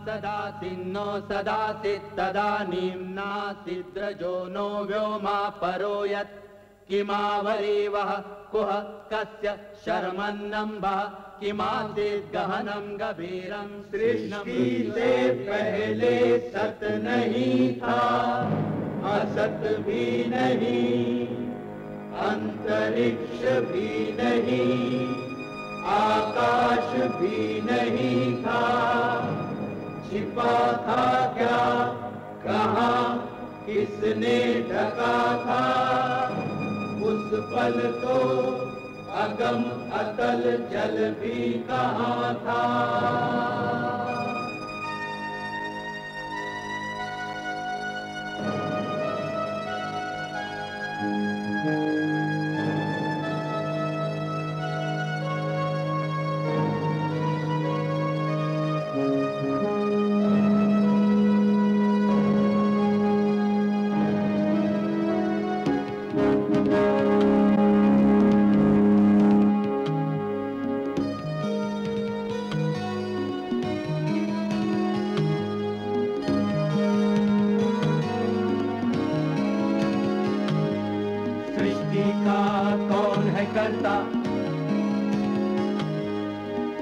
सदासिन्नो सदासित् तदानीं नासिद्रजो नो व्योमा परो यत् किमावरीवः कुह कस्य शर्मन्नम्भः किमासीत् गहनं गभीरं सृष्टि से पहले सत नहीं था, असत भी नहीं, अंतरिक्ष भी नहीं, आकाश भी नहीं था, छिपा था क्या, कहाँ, किसने ढका था, उस पल तो अगम अतल जल भी कहाँ था।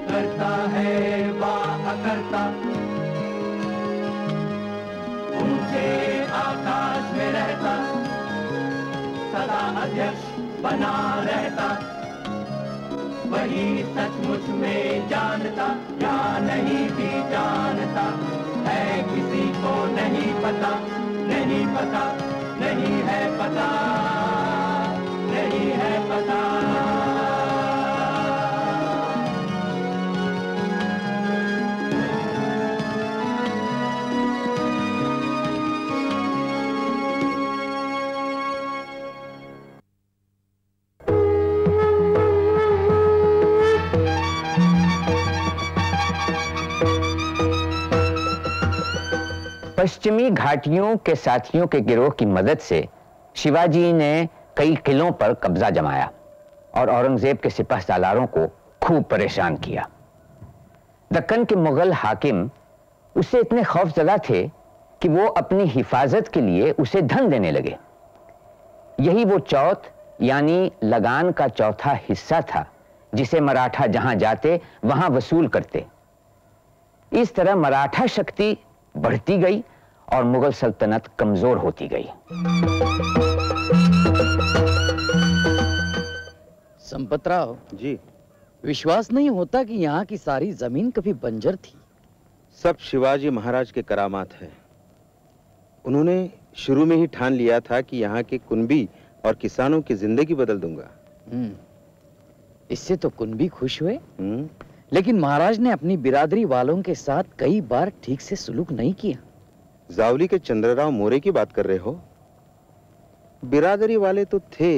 करता है वा अकर्ता, ऊंचे आकाश में रहता, सदा अध्यक्ष बना रहता, वही सचमुच में जानता या नहीं भी जानता है, किसी को नहीं पता, नहीं पता, नहीं है पता, नहीं है पता। पश्चिमी घाटियों के साथियों के गिरोह की मदद से शिवाजी ने कई किलों पर कब्जा जमाया और औरंगजेब के सिपह सालारों को खूब परेशान किया। दक्कन के मुगल हाकिम उससे इतने खौफजदा थे कि वो अपनी हिफाजत के लिए उसे धन देने लगे। यही वो चौथ यानी लगान का चौथा हिस्सा था जिसे मराठा जहां जाते वहां वसूल करते। इस तरह मराठा शक्ति बढ़ती गई और मुगल सल्तनत कमजोर होती गई। संपतराव जी, विश्वास नहीं होता कि यहाँ की सारी जमीन कभी बंजर थी। सब शिवाजी महाराज के करामात है। उन्होंने शुरू में ही ठान लिया था कि यहाँ के कुनबी और किसानों की जिंदगी बदल दूंगा। इससे तो कुनबी खुश हुए, लेकिन महाराज ने अपनी बिरादरी वालों के साथ कई बार ठीक से सुलूक नहीं किया। जावली के चंद्रराव मोरे की बात कर रहे हो? बिरादरी वाले तो थे,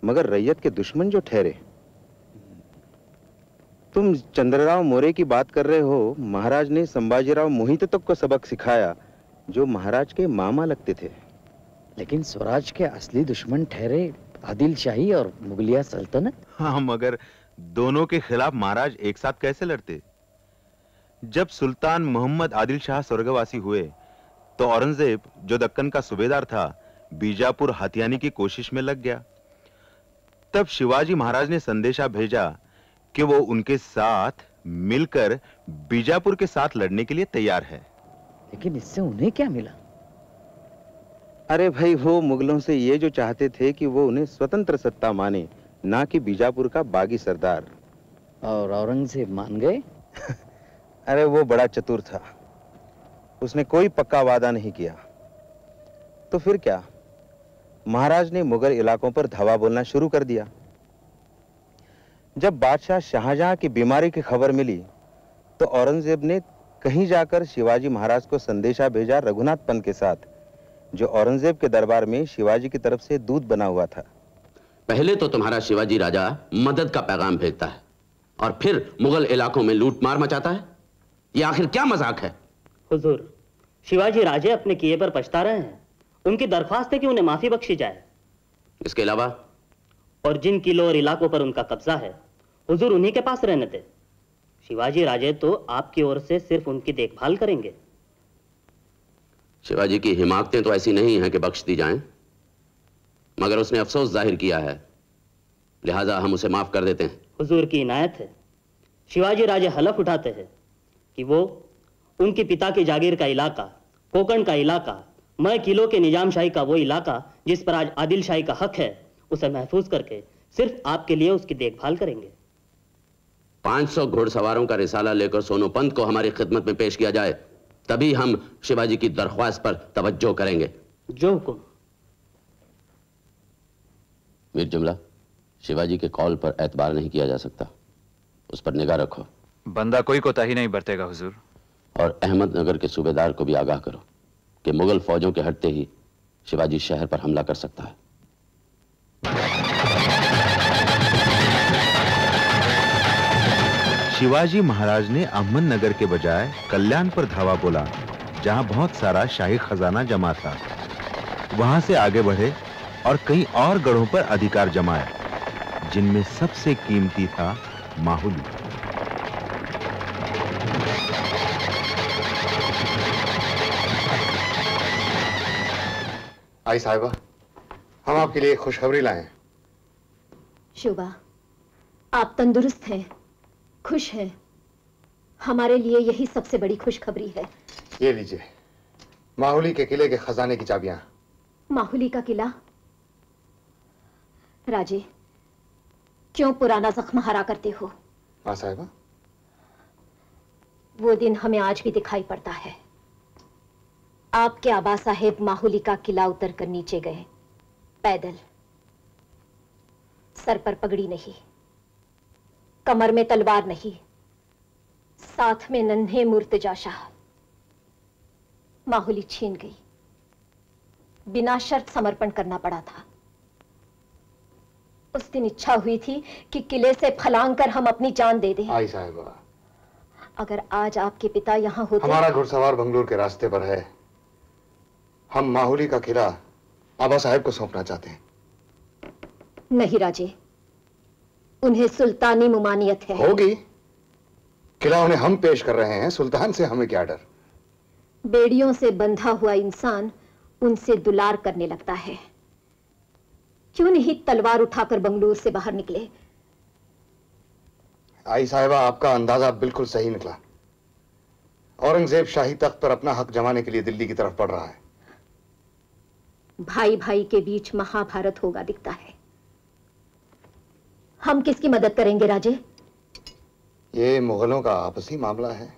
मगर रैयत के दुश्मन जो ठहरे। तुम चंद्रराव मोरे की बात कर रहे हो। महाराज ने संभाजीराव मोहित तक को सबक सिखाया, जो महाराज के मामा लगते थे। लेकिन स्वराज के असली दुश्मन ठहरे आदिल शाही और मुगलिया सल्तनत। हाँ, मगर दोनों के खिलाफ महाराज एक साथ कैसे लड़ते? जब सुल्तान मोहम्मद आदिल शाह स्वर्गवासी हुए तो औरंगजेब, जो दक्कन का सूबेदार था, बीजापुर हथियाने की कोशिश में लग गया। तब शिवाजी महाराज ने संदेशा भेजा कि वो उनके साथ मिलकर बीजापुर के साथ लड़ने के लिए तैयार है। लेकिन इससे उन्हें क्या मिला? अरे भाई, वो मुगलों से ये जो चाहते थे कि वो उन्हें स्वतंत्र सत्ता माने, ना कि बीजापुर का बागी सरदार। और औरंगजेब मान गए? अरे वो बड़ा चतुर था, उसने कोई पक्का वादा नहीं किया। तो फिर क्या, महाराज ने मुगल इलाकों पर धावा बोलना शुरू कर दिया। जब बादशाह शाहजहां की बीमारी की खबर मिली तो औरंगजेब ने कहीं जाकर शिवाजी महाराज को संदेशा भेजा रघुनाथ पंत के साथ, जो औरंगजेब के दरबार में शिवाजी की तरफ से दूत बना हुआ था। पहले तो तुम्हारा शिवाजी राजा मदद का पैगाम भेजता है और फिर मुगल इलाकों में लूट मार मचाता है। ये आखिर क्या मजाक है? हुजूर, शिवाजी राजे अपने किए पर पछता रहे हैं। उनकी दरख्वास्त है कि उन्हें माफी बख्शी जाए। इसके अलावा? और जिन किलों और इलाकों पर उनका कब्जा है, हुजूर उन्हीं के पास रहने दे। शिवाजी राजे तो आपकी ओर से सिर्फ उनकी देखभाल करेंगे। शिवाजी की हिमाकतें तो ऐसी नहीं हैं कि बख्श दी जाएं, मगर उसने अफसोस जाहिर किया है, लिहाजा हम उसे माफ कर देते हैं। हुजूर की इनायत है। शिवाजी राजे हलफ उठाते हैं कि वो उनके पिता की जागीर का इलाका, कोकण का इलाका, मैं किलो के निजामशाही का वो इलाका जिस पर आज आदिल शाही का हक है, उसे महफूज करके सिर्फ आपके लिए उसकी देखभाल करेंगे। 500 घुड़सवारों का रिसाला लेकर सोनोपंत को हमारी खिदमत में पेश किया जाए, तभी हम शिवाजी की दरख्वास्त पर तवज्जो करेंगे। जो हुकुम। मीर जुमला, शिवाजी के कॉल पर एतबार नहीं किया जा सकता, उस पर निगाह रखो। बंदा कोई कोताही नहीं बरतेगा हुजूर। और अहमदनगर के सूबेदार को भी आगाह करो कि मुगल फौजों के हटते ही शिवाजी शहर पर हमला कर सकता है। शिवाजी महाराज ने अहमदनगर के बजाय कल्याण पर धावा बोला, जहां बहुत सारा शाही खजाना जमा था। वहां से आगे बढ़े और कई और गढ़ों पर अधिकार जमाए, जिनमें सबसे कीमती था माहुली। आई साहिबा, हम आपके लिए खुशखबरी लाए हैं। शुभा, आप तंदुरुस्त हैं, खुश हैं। हमारे लिए यही सबसे बड़ी खुशखबरी है। ये लीजिए, माहुली के किले के खजाने की चाबियां। माहुली का किला? राजे, क्यों पुराना जख्म हरा करते हो? हाँ साहिबा। वो दिन हमें आज भी दिखाई पड़ता है। आपके आबा साहेब माहुली का किला उतर कर नीचे गए, पैदल, सर पर पगड़ी नहीं, कमर में तलवार नहीं, साथ में नन्हे मुर्तजा शाह। माहुली छीन गई, बिना शर्त समर्पण करना पड़ा था। उस दिन इच्छा हुई थी कि किले से फलांग कर हम अपनी जान दे दें। आई साहिबा, अगर आज आपके पिता यहाँ होते। हमारा घुड़सवार बंगलुरु के रास्ते पर है। हम माहुली का किला आबा साहब को सौंपना चाहते हैं। नहीं राजे, उन्हें सुल्तानी मुमानियत है। होगी, किला उन्हें हम पेश कर रहे हैं, सुल्तान से हमें क्या डर। बेड़ियों से बंधा हुआ इंसान उनसे दुलार करने लगता है। क्यों नहीं तलवार उठाकर बंगलुरु से बाहर निकले? आई साहिबा, आपका अंदाजा बिल्कुल सही निकला। औरंगजेब शाही तख्त पर अपना हक जमाने के लिए दिल्ली की तरफ बढ़ रहा है। भाई भाई के बीच महाभारत होगा दिखता है। हम किसकी मदद करेंगे राजे? ये मुगलों का आपसी मामला है,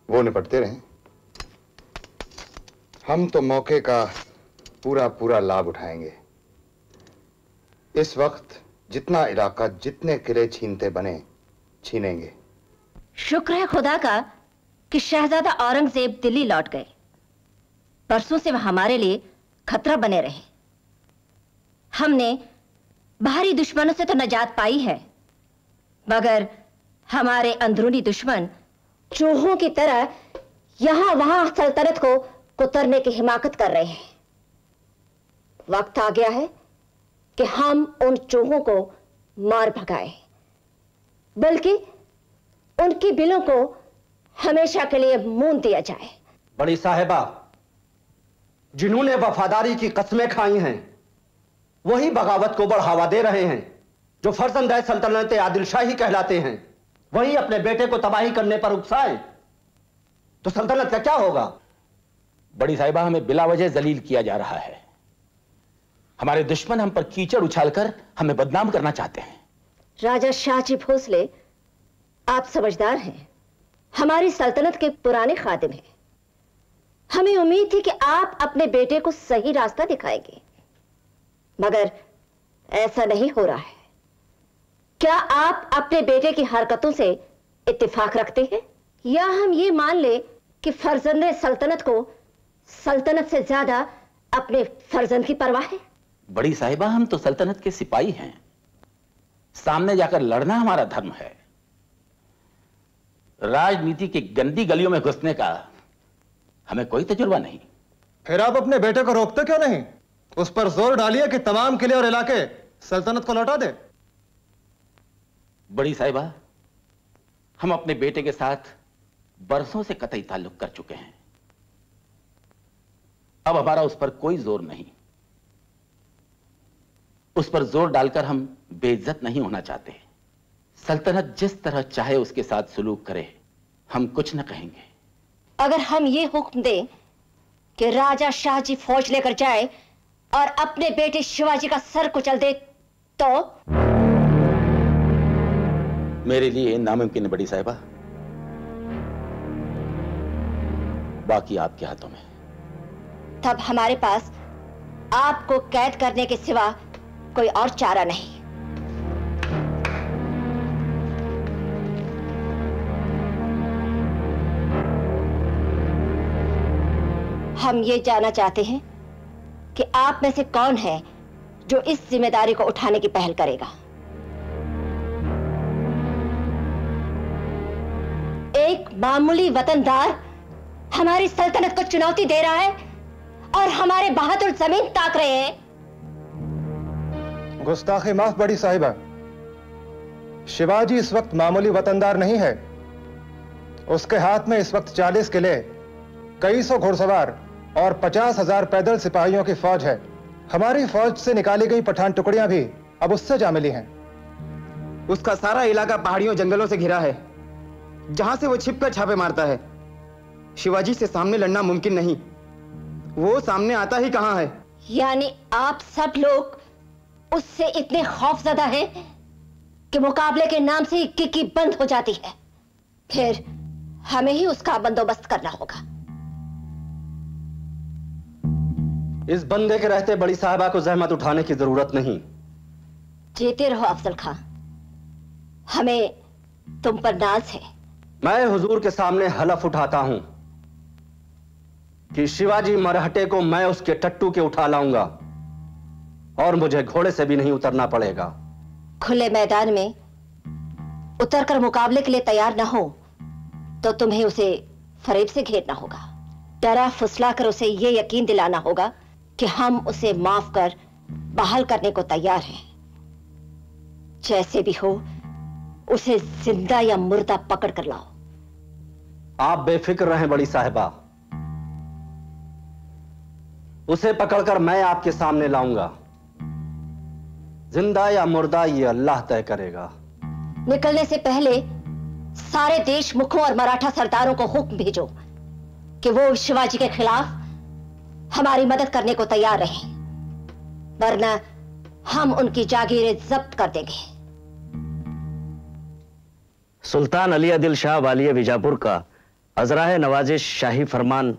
वो निपटते रहें। हम तो मौके का पूरा पूरा लाभ उठाएंगे। इस वक्त जितना इलाका, जितने किले छीनते बने, छीनेंगे। शुक्र है खुदा का कि शहजादा औरंगजेब दिल्ली लौट गए। परसों से वह हमारे लिए खतरा बने रहे। हमने बाहरी दुश्मनों से तो निजात पाई है, मगर हमारे अंदरूनी दुश्मन चूहों की तरह यहां वहां सल्तनत को कुतरने की हिमाकत कर रहे हैं। वक्त आ गया है कि हम उन चूहों को मार भगाएं, बल्कि उनकी बिलों को हमेशा के लिए मूंद दिया जाए। बड़ी साहिबा, जिन्होंने वफादारी की कस्में खाई हैं, वही बगावत को बढ़ावा दे रहे हैं। जो फर्जंद सल्तनत आदिल शाही कहलाते हैं, वही अपने बेटे को तबाही करने पर उकसाए तो सल्तनत का क्या होगा? बड़ी साहिबा, हमें बिला वजह जलील किया जा रहा है। हमारे दुश्मन हम पर कीचड़ उछालकर हमें बदनाम करना चाहते हैं। राजा शाहजी भोसले, आप समझदार हैं, हमारी सल्तनत के पुराने खादिम हैं। हमें उम्मीद थी कि आप अपने बेटे को सही रास्ता दिखाएंगे, मगर ऐसा नहीं हो रहा है। क्या आप अपने बेटे की हरकतों से इत्तेफाक रखते हैं, या हम ये मान ले कि फर्जंद सल्तनत को सल्तनत से ज्यादा अपने फर्जंद की परवाह है? बड़ी साहिबा, हम तो सल्तनत के सिपाही हैं। सामने जाकर लड़ना हमारा धर्म है। राजनीति की गंदी गलियों में घुसने का हमें कोई तजुर्बा नहीं। फिर आप अपने बेटे को रोकते क्यों नहीं? उस पर जोर डालिए कि तमाम किले और इलाके सल्तनत को लौटा दे। बड़ी साहिबा, हम अपने बेटे के साथ बरसों से कतई ताल्लुक कर चुके हैं। अब हमारा उस पर कोई जोर नहीं। उस पर जोर डालकर हम बेइज्जत नहीं होना चाहते। सल्तनत जिस तरह चाहे उसके साथ सुलूक करे, हम कुछ न कहेंगे। अगर हम ये हुक्म दें कि राजा शाहजी फौज लेकर जाए और अपने बेटे शिवाजी का सर कुचल दे तो? मेरे लिए नामुमकिन है बड़ी साहिबा। बाकी आपके हाथों में। तब हमारे पास आपको कैद करने के सिवा कोई और चारा नहीं। हम ये जानना चाहते हैं कि आप में से कौन है जो इस जिम्मेदारी को उठाने की पहल करेगा। एक मामूली वतनदार हमारी सल्तनत को चुनौती दे रहा है और हमारे बहादुर जमीन ताक रहे हैं। गुस्ताखी माफ बड़ी साहिबा, शिवाजी इस वक्त मामूली वतनदार नहीं है। उसके हाथ में इस वक्त 40 किले, कई सौ घुड़सवार और 50,000 पैदल सिपाहियों की फौज है। हमारी फौज से निकाली गई पठान टुकड़ियां भी अब उससे जा मिली हैं। उसका सारा इलाका पहाड़ियों जंगलों से घिरा है, जहां से वो छिपकर छापे मारता है। शिवाजी से सामने लड़ना मुमकिन नहीं। वो सामने आता ही कहां है। यानी आप सब लोग उससे इतने खौफजदा हैं कि मुकाबले के नाम से किकी बंद हो जाती है। फिर हमें ही उसका बंदोबस्त करना होगा। इस बंदे के रहते बड़ी साहिबा को जहमत उठाने की जरूरत नहीं। जीते रहो अफजल खां, हमें तुम पर नाज है। मैं हुजूर के सामने हलफ उठाता हूं कि शिवाजी मरहटे को मैं उसके टट्टू के उठा लाऊंगा और मुझे घोड़े से भी नहीं उतरना पड़ेगा। खुले मैदान में उतरकर मुकाबले के लिए तैयार ना हो तो तुम्हें उसे फरेब से घेरना होगा। डरा फुसलाकर उसे यह यकीन दिलाना होगा कि हम उसे माफ कर बहाल करने को तैयार हैं। जैसे भी हो उसे जिंदा या मुर्दा पकड़ कर लाओ। आप बेफिक्र रहें बड़ी साहिबा, उसे पकड़कर मैं आपके सामने लाऊंगा। जिंदा या मुर्दा ये अल्लाह तय करेगा। निकलने से पहले सारे देशमुखों और मराठा सरदारों को हुक्म भेजो कि वो शिवाजी के खिलाफ हमारी मदद करने को तैयार रहे, वरना हम उनकी जागीरें जब्त कर देंगे। सुल्तान अली आदिल शाह वालिय विजापुर का अजराह नवाजिश शाही फरमान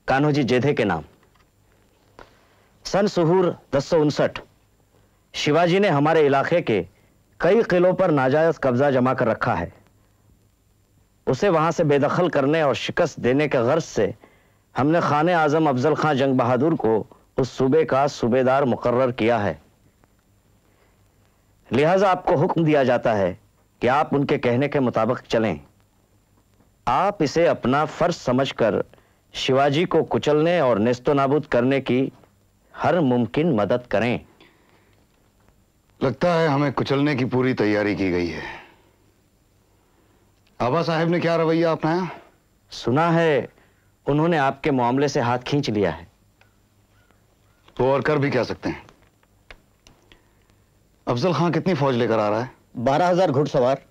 कान्होजी जेधे के नाम। सन सुहूर 1059 शिवाजी ने हमारे इलाके के कई किलों पर नाजायज कब्जा जमा कर रखा है। उसे वहां से बेदखल करने और शिकस्त देने के गर्ज से हमने खाने आजम अफजल खां जंग बहादुर को उस सूबे का सूबेदार मुकर्रर किया है। लिहाजा आपको हुक्म दिया जाता है कि आप उनके कहने के मुताबिक चलें। आप इसे अपना फर्ज समझकर शिवाजी को कुचलने और नेस्तो नाबूद करने की हर मुमकिन मदद करें। लगता है हमें कुचलने की पूरी तैयारी की गई है। आबा साहब ने क्या रवैया अपनाया? सुना है उन्होंने आपके मामले से हाथ खींच लिया है। तो और कर भी क्या सकते हैं? अफजल खां कितनी फौज लेकर आ रहा है? 12,000 घुड़सवार,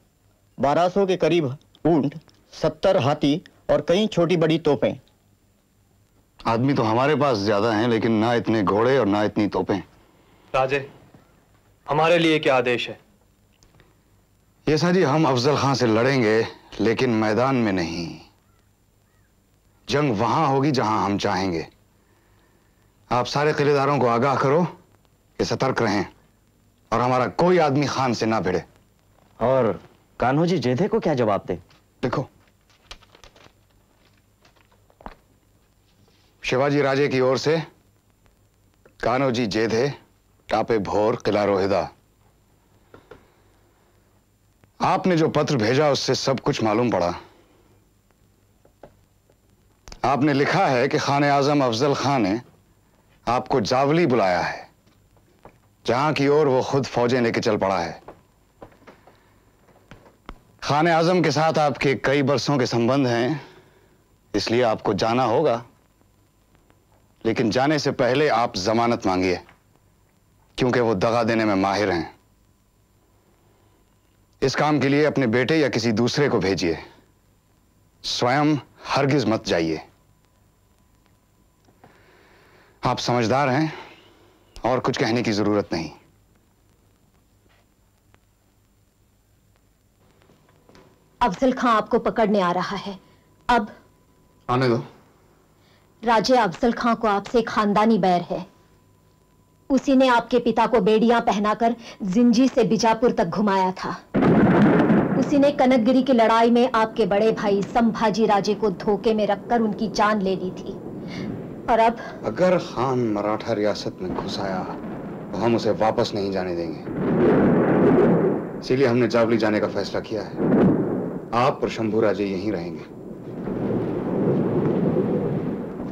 1200 के करीब ऊंट, 70 हाथी और कई छोटी बड़ी तोपें। आदमी तो हमारे पास ज्यादा हैं, लेकिन ना इतने घोड़े और ना इतनी तोपें। राजे, हमारे लिए क्या आदेश है? येसा जी, हम अफजल खां से लड़ेंगे, लेकिन मैदान में नहीं। जंग वहां होगी जहां हम चाहेंगे। आप सारे किलेदारों को आगाह करो कि सतर्क रहें और हमारा कोई आदमी खान से ना भिड़े। और कान्होजी जेधे को क्या जवाब दे? देखो, शिवाजी राजे की ओर से कान्होजी जेधे, टापे भोर, किला रोहिदा। आपने जो पत्र भेजा उससे सब कुछ मालूम पड़ा। आपने लिखा है कि खाने आजम अफजल खां ने आपको जावली बुलाया है, जहां की ओर वो खुद फौजें लेके चल पड़ा है। खाने आजम के साथ आपके कई बरसों के संबंध हैं, इसलिए आपको जाना होगा। लेकिन जाने से पहले आप जमानत मांगिए, क्योंकि वो दगा देने में माहिर हैं। इस काम के लिए अपने बेटे या किसी दूसरे को भेजिए, स्वयं हरगिज मत जाइए। आप समझदार हैं और कुछ कहने की जरूरत नहीं। अफजल खां आपको पकड़ने आ रहा है। अब आने दो। राजे अफजल खां को आपसे खानदानी बैर है। उसी ने आपके पिता को बेड़ियां पहनाकर जिंजी से बीजापुर तक घुमाया था। उसी ने कनकगिरी की लड़ाई में आपके बड़े भाई संभाजी राजे को धोखे में रखकर उनकी जान ले ली थी। और अब अगर खान मराठा रियासत में घुस आया तो हम उसे वापस नहीं जाने देंगे। इसीलिए हमने जावली जाने का फैसला किया है। आप और शंभू राजे यहीं रहेंगे।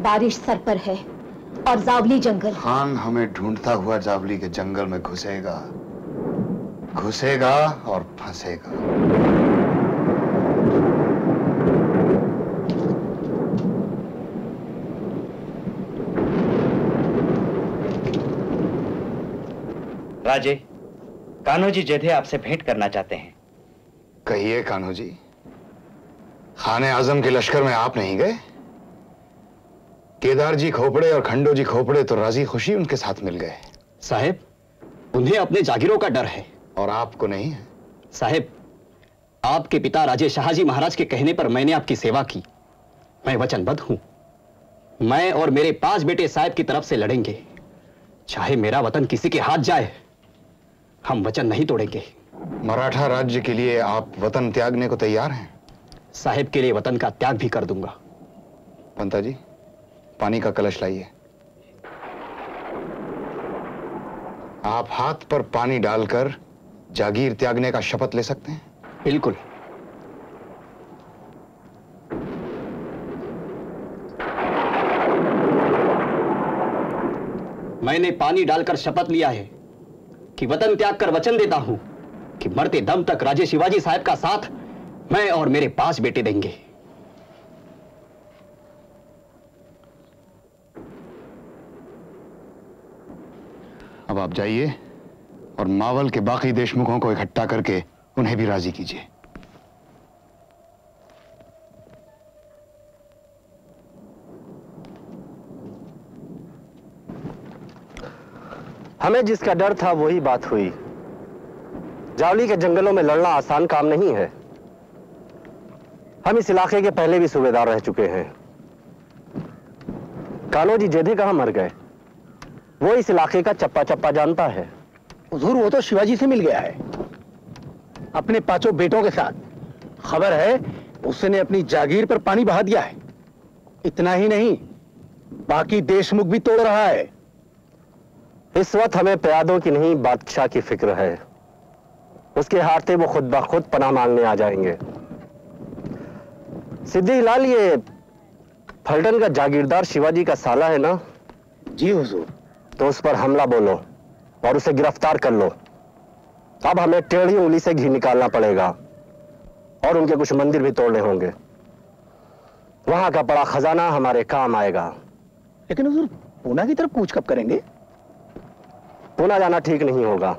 बारिश सर पर है और जावली जंगल। खान हमें ढूंढता हुआ जावली के जंगल में घुसेगा, घुसेगा और फंसेगा। राजे, कान्होजी जेधे आपसे भेंट करना चाहते हैं। कहिए कान्होजी, खाने आजम के लश्कर में आप नहीं गए? केदार जी खोपड़े और खंडो जी खोपड़े तो राजी खुशी उनके साथ मिल गए। साहेब, उन्हें अपने जागीरों का डर है। और आपको नहीं है? साहेब, आपके पिता राजे शाहजी महाराज के कहने पर मैंने आपकी सेवा की। मैं वचनबद्ध हूं। मैं और मेरे 5 बेटे साहेब की तरफ से लड़ेंगे, चाहे मेरा वतन किसी के हाथ जाए। हम वचन नहीं तोड़ेंगे। मराठा राज्य के लिए आप वतन त्यागने को तैयार हैं? साहेब के लिए वतन का त्याग भी कर दूंगा। पंता जी, पानी का कलश लाइए। आप हाथ पर पानी डालकर जागीर त्यागने का शपथ ले सकते हैं? बिल्कुल। मैंने पानी डालकर शपथ लिया है कि वतन त्याग कर वचन देता हूं कि मरते दम तक राजे शिवाजी साहब का साथ मैं और मेरे 5 बेटे देंगे। अब आप जाइए और मावल के बाकी देशमुखों को इकट्ठा करके उन्हें भी राजी कीजिए। हमें जिसका डर था वही बात हुई। जावली के जंगलों में लड़ना आसान काम नहीं है। हम इस इलाके के पहले भी सूबेदार रह चुके हैं। कान्होजी जेधे कहां मर गए? वो इस इलाके का चप्पा चप्पा जानता है। हुजूर, वो तो शिवाजी से मिल गया है, अपने 5 बेटों के साथ। खबर है उसने अपनी जागीर पर पानी बहा दिया है। इतना ही नहीं, बाकी देशमुख भी तोड़ रहा है। इस वक्त हमें प्यादों की नहीं, बादशाह की फिक्र है। उसके हारते वो खुद ब खुद पनाह मांगने आ जाएंगे। सिद्दी लाल, ये फलटन का जागीरदार शिवाजी का साला है ना? जी हुजूर। तो उस पर हमला बोलो और उसे गिरफ्तार कर लो। अब हमें टेढ़ी उंगली से घी निकालना पड़ेगा और उनके कुछ मंदिर भी तोड़ने होंगे। वहां का बड़ा खजाना हमारे काम आएगा। लेकिन हुजूर, पूना की तरफ कूच कब करेंगे? पूना जाना ठीक नहीं होगा।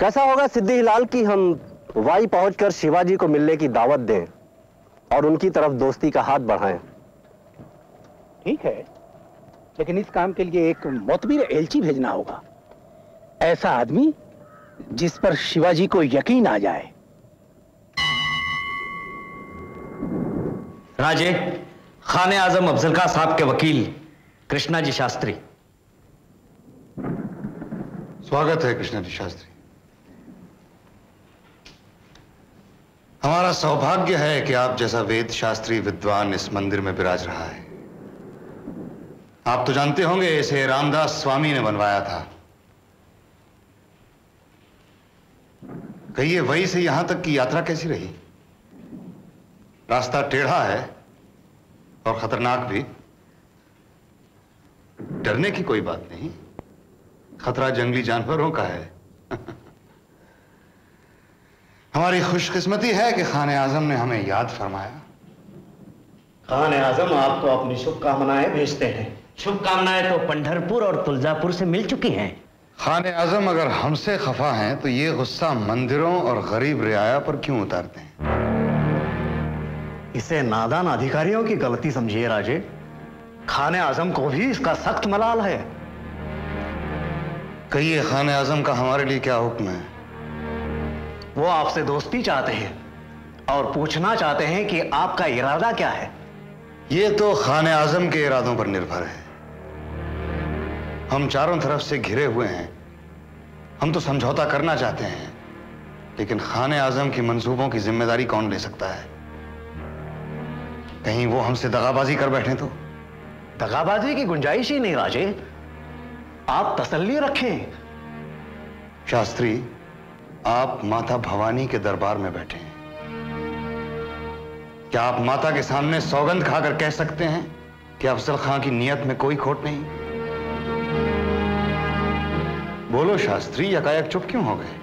कैसा होगा सिद्दी हिलाल कि हम वाई पहुंचकर शिवाजी को मिलने की दावत दें और उनकी तरफ दोस्ती का हाथ बढ़ाएं। ठीक है, लेकिन इस काम के लिए एक मोतबिर एलची भेजना होगा। ऐसा आदमी जिस पर शिवाजी को यकीन आ जाए। राजे, खाने आजम अफजल खां साहब के वकील कृष्णा जी शास्त्री। स्वागत है कृष्णा जी शास्त्री। हमारा सौभाग्य है कि आप जैसा वेद शास्त्री विद्वान इस मंदिर में विराज रहा है। आप तो जानते होंगे इसे रामदास स्वामी ने बनवाया था। कहिए, वहीं से यहां तक की यात्रा कैसी रही? रास्ता टेढ़ा है और खतरनाक भी। डरने की कोई बात नहीं, खतरा जंगली जानवरों का है। हमारी खुशकिस्मती है कि खाने आजम ने हमें याद फरमाया। खाने आजम आपको अपनी शुभकामनाएं भेजते हैं। शुभकामनाएं तो पंढरपुर और तुलजापुर से मिल चुकी हैं। खाने आजम अगर हमसे खफा हैं तो ये गुस्सा मंदिरों और गरीब रियाया पर क्यों उतारते हैं? इसे नादान अधिकारियों की गलती समझिए राजे। खाने आजम को भी इसका सख्त मलाल है। कहिए खाने आजम का हमारे लिए क्या हुक्म है? वो आपसे दोस्ती चाहते हैं और पूछना चाहते हैं कि आपका इरादा क्या है। ये तो खाने आजम के इरादों पर निर्भर है। हम चारों तरफ से घिरे हुए हैं। हम तो समझौता करना चाहते हैं, लेकिन खाने आजम की मंसूबों की जिम्मेदारी कौन ले सकता है? कहीं वो हमसे दगाबाजी कर बैठे तो? दगाबाजी की गुंजाइश ही नहीं राजे। आप तसल्ली रखें। शास्त्री, आप माता भवानी के दरबार में बैठे हैं। क्या आप माता के सामने सौगंध खाकर कह सकते हैं कि अफजल खां की नीयत में कोई खोट नहीं? बोलो शास्त्री, यकायक चुप क्यों हो गए?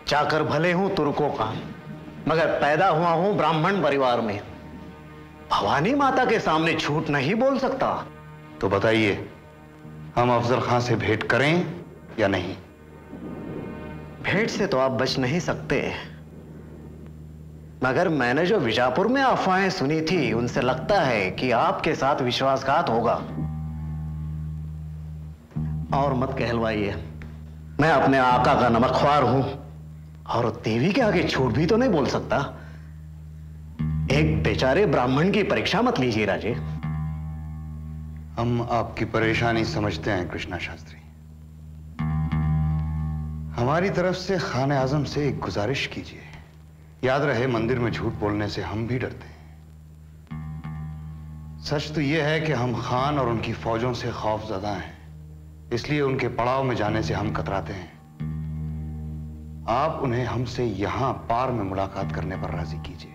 चाकर भले हूं तुर्कों का, मगर पैदा हुआ हूं ब्राह्मण परिवार में। भवानी माता के सामने झूठ नहीं बोल सकता। तो बताइए, हम अफजल खां से भेंट करें या नहीं? भेंट से तो आप बच नहीं सकते, मगर मैंने जो विजापुर में अफवाहें सुनी थी उनसे लगता है कि आपके साथ विश्वासघात होगा। और मत कहलवाइए, मैं अपने आका का नमकख्वार हूं और देवी के आगे झूठ भी तो नहीं बोल सकता। एक बेचारे ब्राह्मण की परीक्षा मत लीजिए राजे। हम आपकी परेशानी समझते हैं कृष्णा शास्त्री। हमारी तरफ से खाने आजम से एक गुजारिश कीजिए। याद रहे, मंदिर में झूठ बोलने से हम भी डरते हैं। सच तो यह है कि हम खान और उनकी फौजों से खौफजदा हैं, इसलिए उनके पड़ाव में जाने से हम कतराते हैं। आप उन्हें हमसे यहां पार में मुलाकात करने पर राजी कीजिए।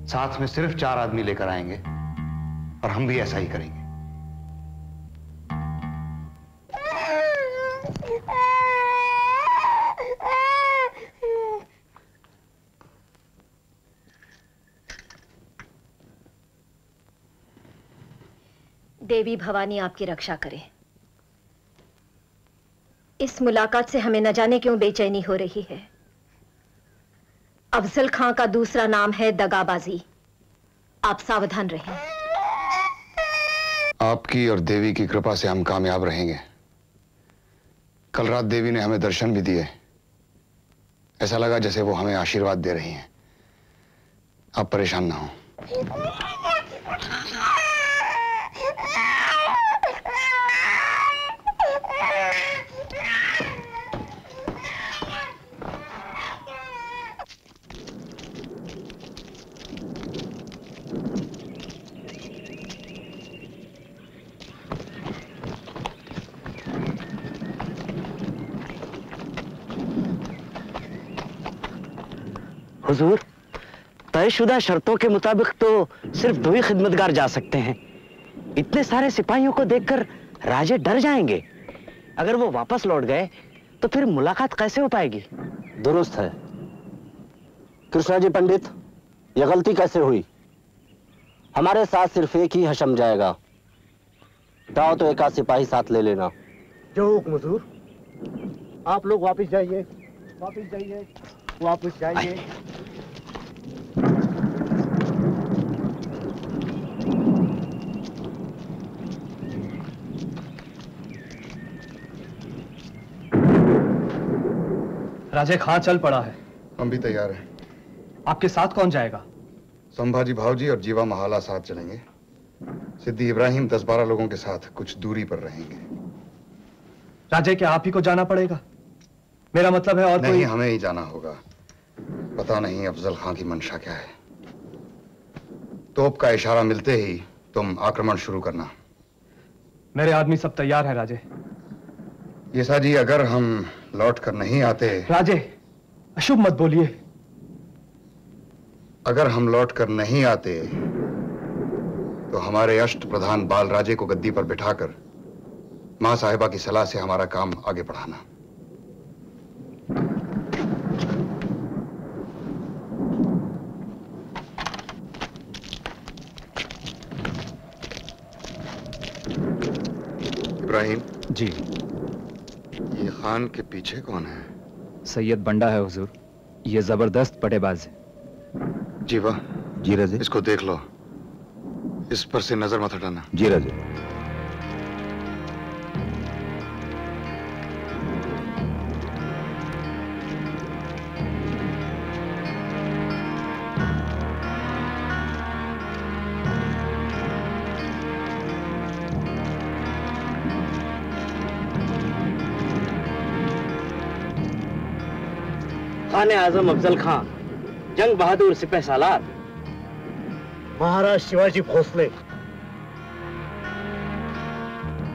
साथ में सिर्फ 4 आदमी लेकर आएंगे और हम भी ऐसा ही करेंगे। देवी भवानी आपकी रक्षा करे। इस मुलाकात से हमें न जाने क्यों बेचैनी हो रही है। अफजल खां का दूसरा नाम है दगाबाजी। आप सावधान रहें। आपकी और देवी की कृपा से हम कामयाब रहेंगे। कल रात देवी ने हमें दर्शन भी दिए। ऐसा लगा जैसे वो हमें आशीर्वाद दे रही हैं। आप परेशान ना हो। हुजूर, तयशुदा शर्तों के मुताबिक तो सिर्फ 2 ही खिदमतगार जा सकते हैं। इतने सारे सिपाहियों को देखकर राजे डर जाएंगे। अगर वो वापस लौट गए तो फिर मुलाकात कैसे हो पाएगी? दुरुस्त है कृष्णा जी पंडित, यह गलती कैसे हुई? हमारे साथ सिर्फ एक ही हशम जाएगा। जाओ तो 1 आध सिपाही साथ ले लेना। जो हुक्म हुजूर। आप लोग वापस जाइए, वापस जाइए, वापस जाइए। राजे खां चल पड़ा है। हम भी तैयार हैं। आपके साथ कौन जाएगा? संभाजी भावजी और जीवा महाला साथ चलेंगे। सिद्दी इब्राहिम 10-12 लोगों के साथ कुछ दूरी पर रहेंगे। राजे, क्या आप ही को जाना पड़ेगा? मेरा मतलब है और नहीं, कोई? हमें ही जाना होगा। पता नहीं अफजल खां की मंशा क्या है। तोप का इशारा मिलते ही तुम आक्रमण शुरू करना। मेरे आदमी सब तैयार हैं राजे। येसा जी, अगर हम लौट कर नहीं आते। राजे, अशुभ मत बोलिए। अगर हम लौट कर नहीं आते तो हमारे अष्ट प्रधान बाल राजे को गद्दी पर बिठाकर मां साहिबा की सलाह से हमारा काम आगे बढ़ाना। इब्राहिम जी। ये खान के पीछे कौन है? सैयद बंडा है हुजूर। ये जबरदस्त पटेबाज है। जी वाह। जी रजे। इसको देख लो, इस पर से नजर मत हटाना। जी रजे। खाने आजम अफजल खान, जंग बहादुर सिपह सालार, महाराज शिवाजी भोसले।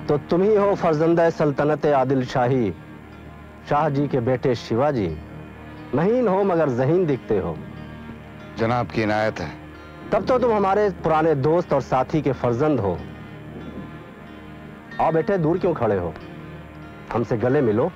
तो तुम ही हो फर्जंदे सल्तनत आदिल शाही, शाह जी के बेटे शिवाजी। महीन हो मगर ज़हीन दिखते हो। जनाब की इनायत है। तब तो तुम हमारे पुराने दोस्त और साथी के फर्जंद हो। आओ बेटे, दूर क्यों खड़े हो, हमसे गले मिलो।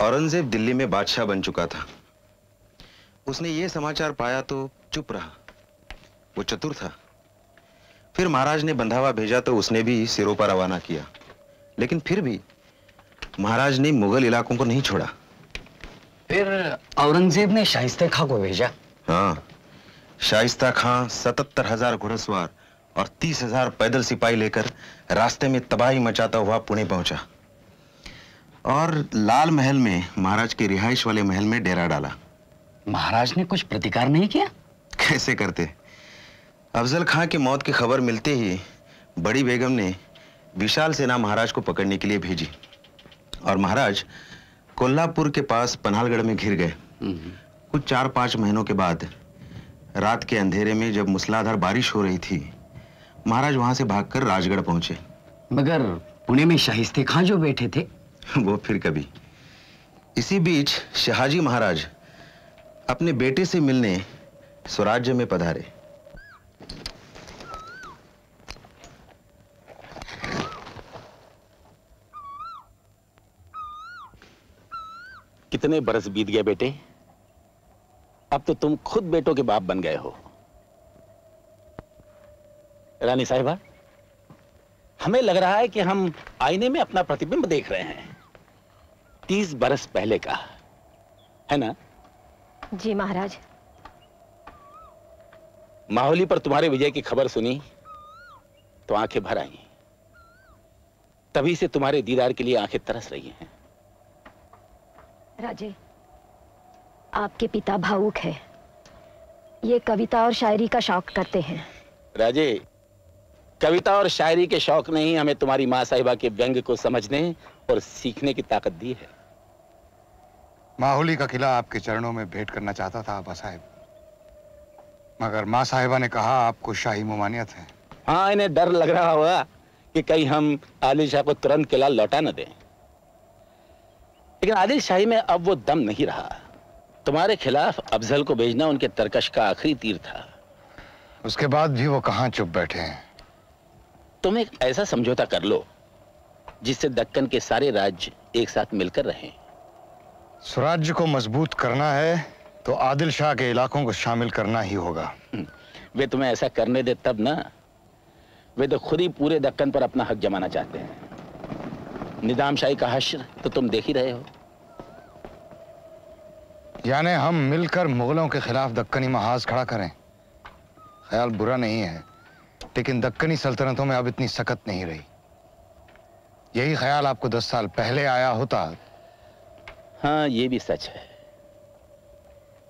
औरंगजेब दिल्ली में बादशाह बन चुका था। उसने ये समाचार पाया तो चुप रहा। वो चतुर था। फिर महाराज ने बंधावा भेजा तो उसने भी सिरों पर रवाना किया। लेकिन फिर भी महाराज ने मुगल इलाकों को नहीं छोड़ा। फिर औरंगजेब ने शाइस्ता खां को भेजा। हाँ, शाइस्ता खां 77,000 घुड़सवार और 30,000 पैदल सिपाही लेकर रास्ते में तबाही मचाता हुआ पुणे पहुंचा और लाल महल में, महाराज के रिहाइश वाले महल में डेरा डाला। महाराज ने कुछ प्रतिकार नहीं किया? कैसे करते। अफजल खां की मौत की खबर मिलते ही बड़ी बेगम ने विशाल सेना महाराज को पकड़ने के लिए भेजी और महाराज कोल्हापुर के पास पन्हालगढ़ में घिर गए। कुछ 4-5 महीनों के बाद रात के अंधेरे में जब मूसलाधार बारिश हो रही थी, महाराज वहां से भागकर राजगढ़ पहुंचे। मगर पुणे में शाइस्ते खां जो बैठे थे, वो फिर कभी। इसी बीच शहाजी महाराज अपने बेटे से मिलने स्वराज्य में पधारे। कितने बरस बीत गए बेटे, अब तो तुम खुद बेटों के बाप बन गए हो। रानी साहिबा, हमें लग रहा है कि हम आईने में अपना प्रतिबिंब देख रहे हैं, 30 बरस पहले का, है ना? जी महाराज। माहौली पर तुम्हारे विजय की खबर सुनी तो आंखें भर आई। तभी से तुम्हारे दीदार के लिए आंखें तरस रही हैं। राजे, आपके पिता भावुक है। ये कविता और शायरी का शौक करते हैं। राजे, कविता और शायरी के शौक ने ही हमें तुम्हारी मां साहिबा के व्यंग को समझने और सीखने की ताकत दी है। माहौली का किला आपके चरणों में भेंट करना चाहता था आबा साहब, मगर मां साहिबा ने कहा आपको शाही ममानियत है। हाँ, इन्हें डर लग रहा होगा कि कहीं हम आदिल शाह को तुरंत किला लौटा न दें। लेकिन आदिल शाही में अब वो दम नहीं रहा। तुम्हारे खिलाफ अफजल को भेजना उनके तरकश का आखिरी तीर था। उसके बाद भी वो कहां चुप बैठे हैं। तुम एक ऐसा समझौता कर लो जिससे दक्कन के सारे राज्य एक साथ मिलकर रहें। स्वराज्य को मजबूत करना है तो आदिल शाह के इलाकों को शामिल करना ही होगा। वे तुम्हें ऐसा करने दे तब ना। वे तो खुद ही पूरे दक्कन पर अपना हक जमाना चाहते हैं। निजामशाही का हश्र तो तुम देख ही रहे हो। यानी हम मिलकर मुगलों के खिलाफ दक्कनी महाज खड़ा करें। ख्याल बुरा नहीं है, लेकिन दक्कनी सल्तनतों में अब इतनी सख्त नहीं रही। यही ख्याल आपको 10 साल पहले आया होता। हाँ, ये भी सच है।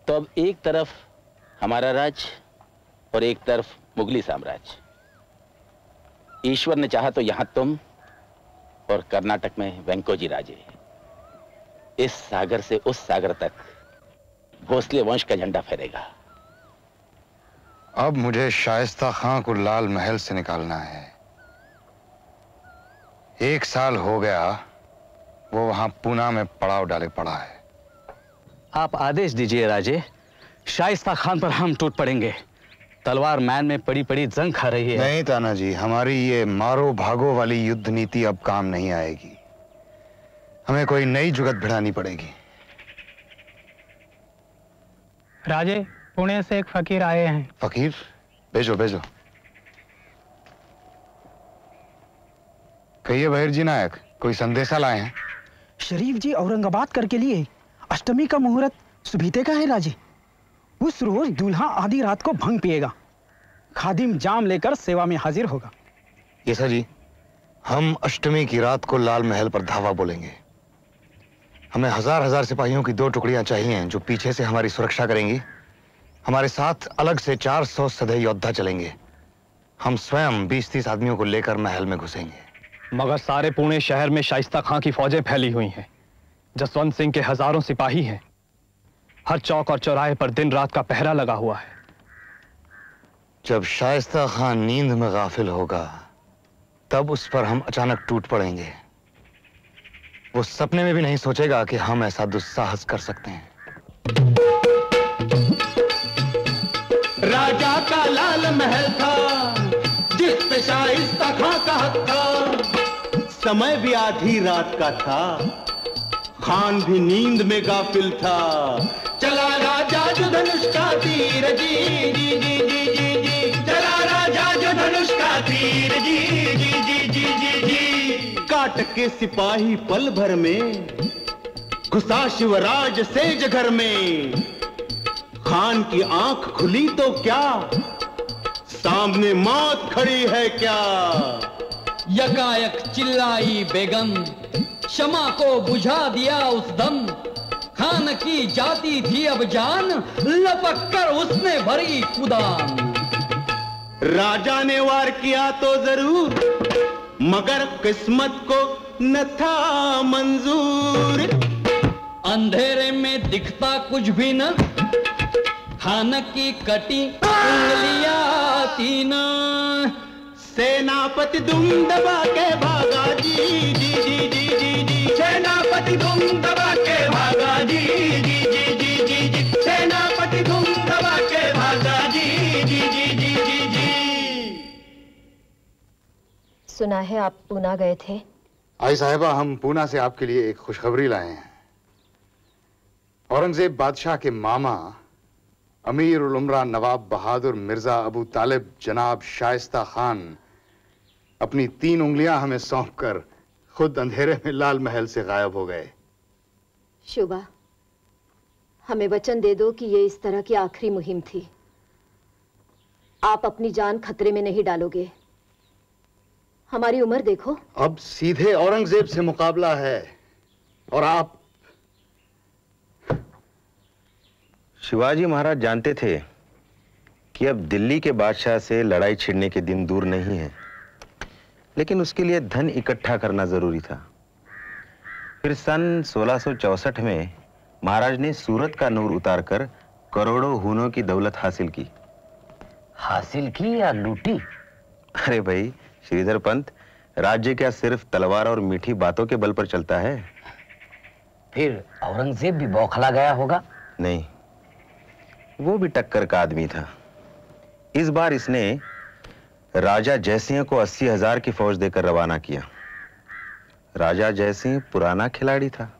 तो अब एक तरफ हमारा राज और एक तरफ मुगली साम्राज्य। ईश्वर ने चाहा तो यहां तुम और कर्नाटक में वेंकोजी राजे। इस सागर से उस सागर तक भोसले वंश का झंडा फहरेगा। अब मुझे शाइस्ता खां को लाल महल से निकालना है। 1 साल हो गया वो वहां पूना में पड़ाव डाले पड़ा है। आप आदेश दीजिए राजे, शाइस्ता खान पर हम टूट पड़ेंगे। तलवार मैन में पड़ी पड़ी जंग खा रही है। नहीं ताना जी, हमारी ये मारो भागो वाली युद्ध नीति अब काम नहीं आएगी। हमें कोई नई जुगत भिड़ानी पड़ेगी। राजे, पुणे से एक फकीर आए हैं। फकीर? भेजो भेजो। कहिए बहिर जी नायक, कोई संदेशा लाए हैं? शरीफ जी औरंगाबाद कर के लिए अष्टमी का मुहूर्त सुबीते का है राजे। उस रोज दूल्हा आधी रात को भंग पिएगा, खादिम जाम लेकर सेवा में हाजिर होगा। यसा जी, हम अष्टमी की रात को लाल महल पर धावा बोलेंगे। हमें 1000 सिपाहियों की 2 टुकड़ियां चाहिए जो पीछे से हमारी सुरक्षा करेंगी। हमारे साथ अलग से 400 सधे योद्धा चलेंगे। हम स्वयं 20-30 आदमियों को लेकर महल में घुसेंगे। मगर सारे पुणे शहर में शाइस्ता खां की फौजें फैली हुई हैं। जसवंत सिंह के हजारों सिपाही हैं। हर चौक और चौराहे पर दिन रात का पहरा लगा हुआ है। जब शाइस्ता खां नींद में गाफिल होगा तब उस पर हम अचानक टूट पड़ेंगे। वो सपने में भी नहीं सोचेगा कि हम ऐसा दुस्साहस कर सकते हैं। राजा का लाल महल था जिस पे शाइस्ता खां का हक था। समय भी आधी रात का था, खान भी नींद में गाफिल था। चला राजा जो धनुष का तीर, जी जी जी जी जी जी। चला राजा जो धनुष का तीर, जी जी जी जी जी जी। काट के सिपाही पल भर में घुसा शिवराज सेज घर में। खान की आंख खुली तो क्या, सामने मौत खड़ी है क्या। यकायक चिल्लाई बेगम, शमा को बुझा दिया उस दम। खान की जाती थी अब जान, लपक कर उसने भरी कुदान। राजा ने वार किया तो जरूर, मगर किस्मत को न था मंजूर। अंधेरे में दिखता कुछ भी न, खान की कटी उंगलियां तीन। सेनापति दुम दबा के भागा, जी जी जी जी जी जी। सेनापति दुम दबा के भागा, जी जी जी जी जी जी। सेनापति दुम दबा के भागा, जी जी जी जी जी जी। सुना है आप पूना गए थे? आई साहिबा, हम पूना से आपके लिए एक खुशखबरी लाए हैं। औरंगजेब बादशाह के मामा अमीर उल उमरा नवाब बहादुर मिर्जा अबू तालिब जनाब शाइस्ता खान अपनी 3 उंगलियां हमें सौंपकर खुद अंधेरे में लाल महल से गायब हो गए। शुभा, हमें वचन दे दो कि ये इस तरह की आखिरी मुहिम थी। आप अपनी जान खतरे में नहीं डालोगे। हमारी उम्र देखो। अब सीधे औरंगजेब से मुकाबला है और आप। शिवाजी महाराज जानते थे कि अब दिल्ली के बादशाह से लड़ाई छिड़ने के दिन दूर नहीं है, लेकिन उसके लिए धन इकट्ठा करना जरूरी था। फिर सन 1664 में महाराज ने सूरत का नूर उतारकर करोड़ों हूनों की दौलत हासिल की। हासिल की या लूटी? अरे भाई श्रीधर पंत, राज्य क्या सिर्फ तलवार और मीठी बातों के बल पर चलता है? फिर औरंगजेब भी बौखला गया होगा? नहीं, वो भी टक्कर का आदमी था। इस बार इसने राजा जयसिंह को 80,000 की फौज देकर रवाना किया। राजा जयसिंह पुराना खिलाड़ी था।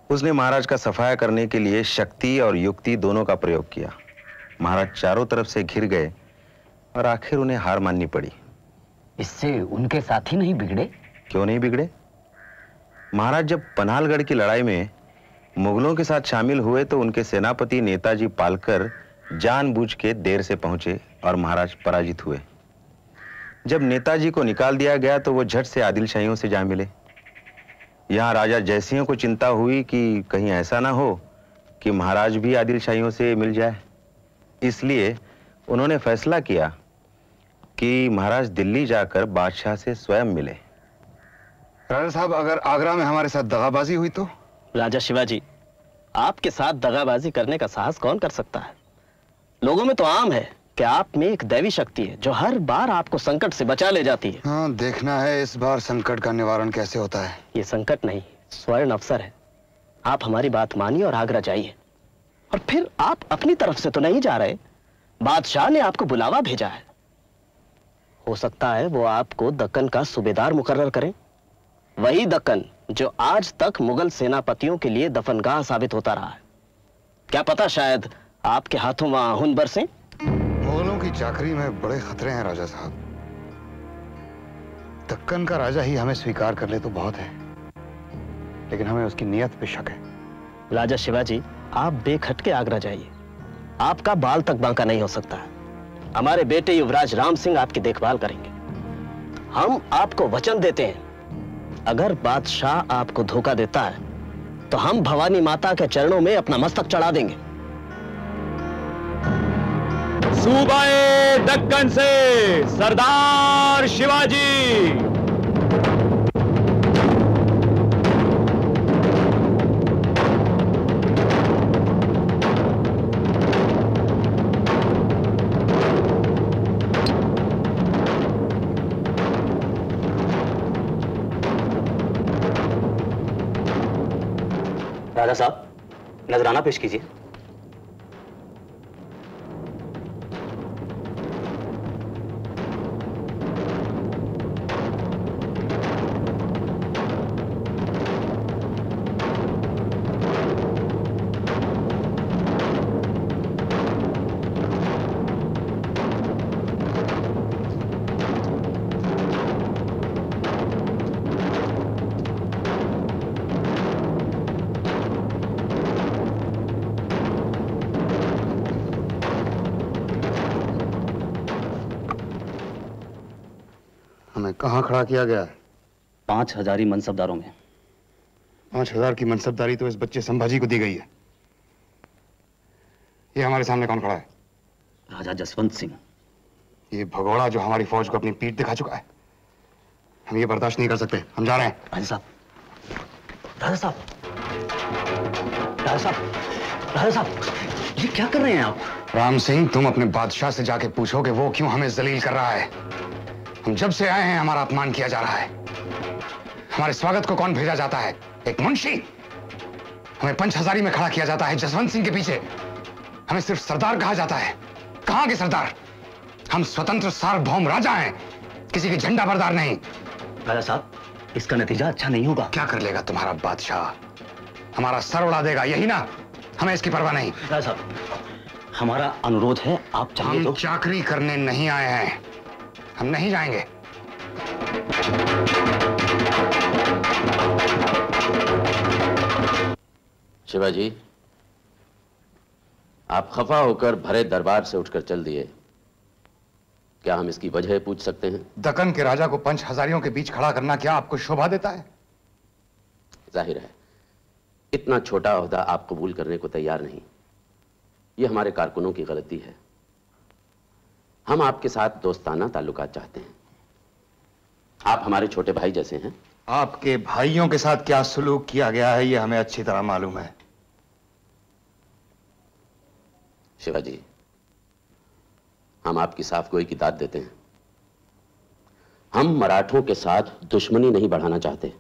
उसने महाराज का सफाया करने के लिए शक्ति और युक्ति दोनों का प्रयोग किया। महाराज चारों तरफ से घिर गए और आखिर उन्हें हार माननी पड़ी। इससे उनके साथी नहीं बिगड़े? क्यों नहीं बिगड़े? महाराज जब पन्हालगढ़ की लड़ाई में मुगलों के साथ शामिल हुए तो उनके सेनापति नेताजी पालकर जानबूझ के देर से पहुंचे और महाराज पराजित हुए। जब नेताजी को निकाल दिया गया तो वो झट से आदिल शाहियों से जा मिले। यहां राजा जयसिंह को चिंता हुई कि कहीं ऐसा ना हो कि महाराज भी आदिल शाहियों से मिल जाए। इसलिए उन्होंने फैसला किया कि महाराज दिल्ली जाकर बादशाह से स्वयं मिले। राजा साहब, अगर आगरा में हमारे साथ दगाबाजी हुई तो? राजा शिवाजी, आपके साथ दगाबाजी करने का साहस कौन कर सकता है? लोगों में तो आम है कि आप में एक दैवी शक्ति है जो हर बार आपको संकट से बचा ले जाती है। हाँ, देखना है इस बार संकट का निवारण कैसे होता है। ये संकट नहीं, स्वर्ण अवसर है। आप हमारी बात मानिए और आगरा जाइए। और फिर आप अपनी तरफ से तो नहीं जा रहे, बादशाह ने आपको बुलावा भेजा है। हो सकता है वो आपको दक्कन का सूबेदार मुकर्रर करें, वही दक्कन जो आज तक मुगल सेनापतियों के लिए दफनगाह साबित होता रहा है। क्या पता शायद आपके हाथों वहां हुन बरसें। मुगलों की चाकरी में बड़े खतरे हैं राजा साहब। दक्कन का राजा ही हमें स्वीकार कर ले तो बहुत है, लेकिन हमें उसकी नियत पे शक है। राजा शिवाजी, आप बेखटके आगरा जाइए, आपका बाल तक बांका नहीं हो सकता। हमारे बेटे युवराज राम सिंह आपकी देखभाल करेंगे। हम आपको वचन देते हैं, अगर बादशाह आपको धोखा देता है तो हम भवानी माता के चरणों में अपना मस्तक चढ़ा देंगे। सूबाए दक्कन से सरदार शिवाजी। राजा साहब, नजराना पेश कीजिए। हमें कहाँ खड़ा किया गया है? 5000 मनसबदारों में। 5000 की मनसबदारी तो इस बच्चे संभाजी को दी गई है। ये हमारे सामने कौन खड़ा है? राजा जसवंत सिंह। ये भगोड़ा जो हमारी फौज को अपनी पीठ दिखा चुका है। हम ये बर्दाश्त नहीं कर सकते। हम जा रहे हैं। राजा साहब, राजा साहब, राजा साहब, राजा साहब, ये क्या कर रहे हैं आप? राम सिंह, तुम अपने बादशाह से जाके पूछो कि वो क्यों हमें जलील कर रहा है। हम जब से आए हैं हमारा अपमान किया जा रहा है। हमारे स्वागत को कौन भेजा जाता है? एक मुंशी। हमें पंच हजारी में खड़ा किया जाता है जसवंत सिंह के पीछे। हमें सिर्फ सरदार कहा जाता है। कहां के सरदार? हम स्वतंत्र सार्वभौम राजा हैं, किसी के झंडा बरदार नहीं। राजा साहब, इसका नतीजा अच्छा नहीं होगा। क्या कर लेगा तुम्हारा बादशाह? हमारा सर उड़ा देगा, यही ना? हमें इसकी परवाह नहीं। राजा साहब, हमारा अनुरोध है, आप चाहिए तो। चाकरी करने नहीं आए हैं, हम नहीं जाएंगे। शिवाजी, आप खफा होकर भरे दरबार से उठकर चल दिए। क्या हम इसकी वजह पूछ सकते हैं? दक्कन के राजा को पंच हजारियों के बीच खड़ा करना क्या आपको शोभा देता है? जाहिर है इतना छोटा ओहदा आप कबूल करने को तैयार नहीं। यह हमारे कारकुनों की गलती है। हम आपके साथ दोस्ताना ताल्लुकात चाहते हैं। आप हमारे छोटे भाई जैसे हैं। आपके भाइयों के साथ क्या सलूक किया गया है यह हमें अच्छी तरह मालूम है। शिवाजी, हम आपकी साफ गोई की दाद देते हैं। हम मराठों के साथ दुश्मनी नहीं बढ़ाना चाहते।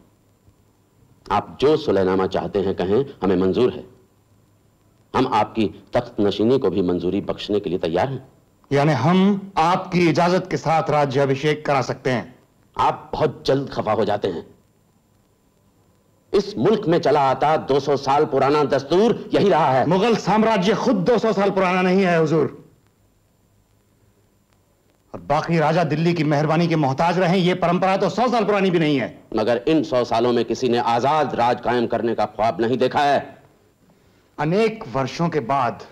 आप जो सुलहनामा चाहते हैं कहें, हमें मंजूर है। हम आपकी तख्त नशीनी को भी मंजूरी बख्शने के लिए तैयार हैं। यानी हम आपकी इजाजत के साथ राज्याभिषेक करा सकते हैं। आप बहुत जल्द खफा हो जाते हैं। इस मुल्क में चला आता 200 साल पुराना दस्तूर यही रहा है। मुगल साम्राज्य खुद 200 साल पुराना नहीं है हुजूर। और बाकी राजा दिल्ली की मेहरबानी के मोहताज रहे, ये परंपरा तो 100 साल पुरानी भी नहीं है। मगर इन 100 सालों में किसी ने आजाद राज कायम करने का ख्वाब नहीं देखा है। अनेक वर्षों के बाद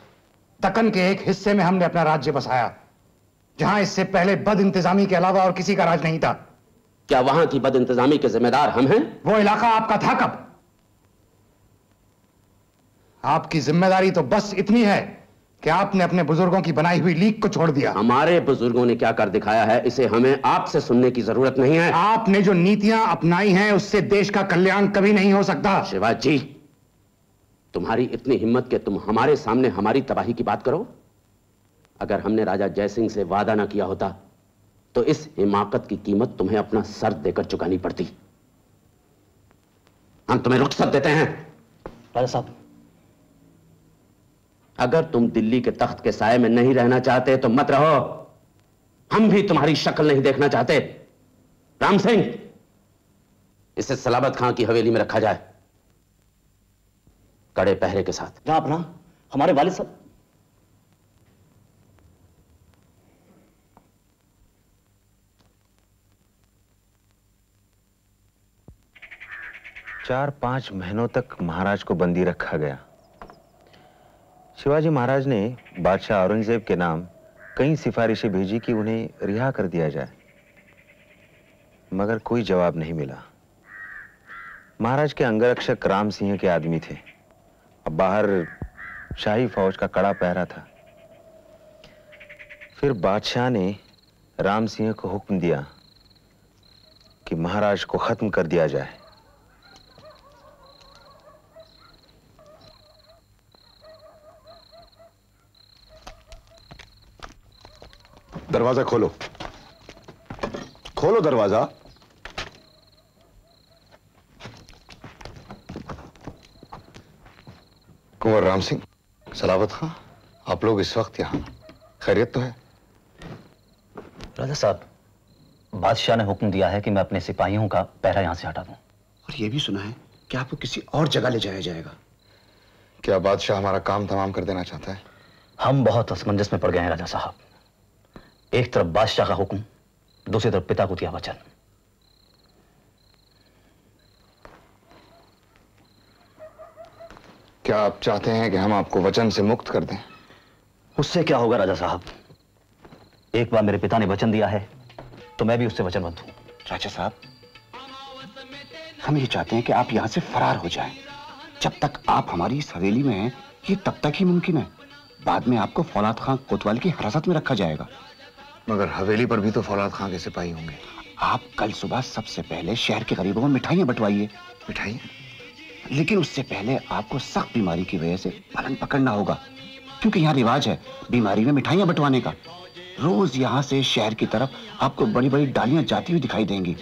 दक्कन के एक हिस्से में हमने अपना राज्य बसाया, जहां इससे पहले बद इंतजामी के अलावा और किसी का राज नहीं था। क्या वहां की बद इंतजामी के जिम्मेदार हम हैं? वो इलाका आपका था कब? आपकी जिम्मेदारी तो बस इतनी है कि आपने अपने बुजुर्गों की बनाई हुई लीक को छोड़ दिया। हमारे बुजुर्गों ने क्या कर दिखाया है, इसे हमें आपसे सुनने की जरूरत नहीं है। आपने जो नीतियां अपनाई हैं उससे देश का कल्याण कभी नहीं हो सकता। शिवाजी, तुम्हारी इतनी हिम्मत कि तुम हमारे सामने हमारी तबाही की बात करो। अगर हमने राजा जयसिंह से वादा ना किया होता तो इस हिमाकत की कीमत तुम्हें अपना सर देकर चुकानी पड़ती। हम तुम्हें रुखसत देते हैं। राजा साहब, अगर तुम दिल्ली के तख्त के साए में नहीं रहना चाहते तो मत रहो। हम भी तुम्हारी शक्ल नहीं देखना चाहते। राम सिंह, इसे सलाबत खां की हवेली में रखा जाए, कड़े पहरे के साथ। जनाब ना, हमारे वालिद साहब। चार 5 महीनों तक महाराज को बंदी रखा गया। शिवाजी महाराज ने बादशाह औरंगजेब के नाम कई सिफारिशें भेजी कि उन्हें रिहा कर दिया जाए, मगर कोई जवाब नहीं मिला। महाराज के अंगरक्षक राम सिंह के आदमी थे। अब बाहर शाही फौज का कड़ा पहरा था। फिर बादशाह ने राम सिंह को हुक्म दिया कि महाराज को खत्म कर दिया जाए। दरवाजा खोलो, खोलो दरवाजा। कुंवर राम सिंह, सलावत खां, आप लोग इस वक्त यहां, खैरियत तो है? राजा साहब, बादशाह ने हुक्म दिया है कि मैं अपने सिपाहियों का पहरा यहां से हटा दूं। और यह भी सुना है कि आपको किसी और जगह ले जाया जाएगा। क्या बादशाह हमारा काम तमाम कर देना चाहता है? हम बहुत असमंजस में पड़ गए हैं राजा साहब। एक तरफ बादशाह का हुक्म, दूसरी तरफ पिता को दिया वचन। क्या आप चाहते हैं कि हम आपको वचन से मुक्त कर दें? उससे क्या होगा राजा साहब? एक बार मेरे पिता ने वचन दिया है तो मैं भी उससे वचनबद्ध हूं। राजा साहब, हम ये चाहते हैं कि आप यहां से फरार हो जाएं। जब तक आप हमारी इस हवेली में हैं, ये तब तक ही मुमकिन है। बाद में आपको फौलाद खां कोतवाल की हिरासत में रखा जाएगा। मगर हवेली पर भी तो फौलाद खां के सिपाही होंगे। आप कल सुबह सबसे पहले शहर के गरीबों को मिठाइयां बंटवाइए। मिठाई? लेकिन उससे पहले आपको सख्त बीमारी की वजह से पलंग पकड़ना होगा, क्योंकि यहाँ रिवाज है बीमारी में मिठाइयां बंटवाने का। रोज यहाँ से शहर की तरफ आपको बड़ी बड़ी डालियां जाती हुई दिखाई देंगी।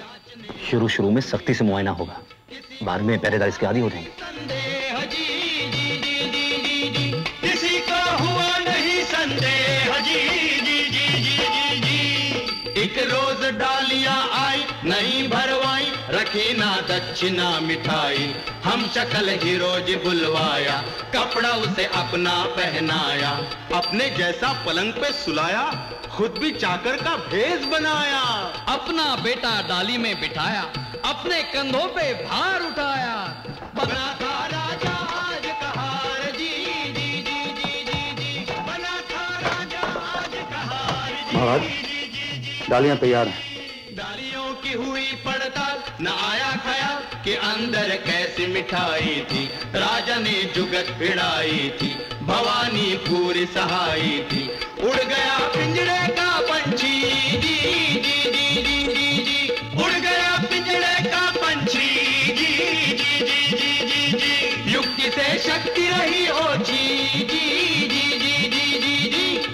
शुरू में सख्ती से मुआयना होगा, बाद में पहरेदार इसके आदी हो जाएंगे। किसी का हुआ नहीं संदेह जी, एक रोज डालियां आई नहीं भरवाई, रखी ना दक्षिणा मिठाई, हम शक्ल ही रोज बुलवाया, कपड़ा उसे अपना पहनाया, अपने जैसा पलंग पे सुलाया, खुद भी चाकर का भेष बनाया, अपना बेटा डाली में बिठाया, अपने कंधों पे भार उठाया, बना था राजा आज कहार जी, बना था राजा आज कहार जी। महाराज, डालियां तैयार हैं। डालियों की हुई पड़ताल, न आया ख्याल कि अंदर कैसी मिठाई थी, राजा ने जुगत भिड़ाई थी, भवानी पूरी सहाई थी, उड़ गया पिंजरे का पंछी जी, उड़ गया पिंजरे का पंछी जी, युक्ति से शक्ति रही ओछी जी,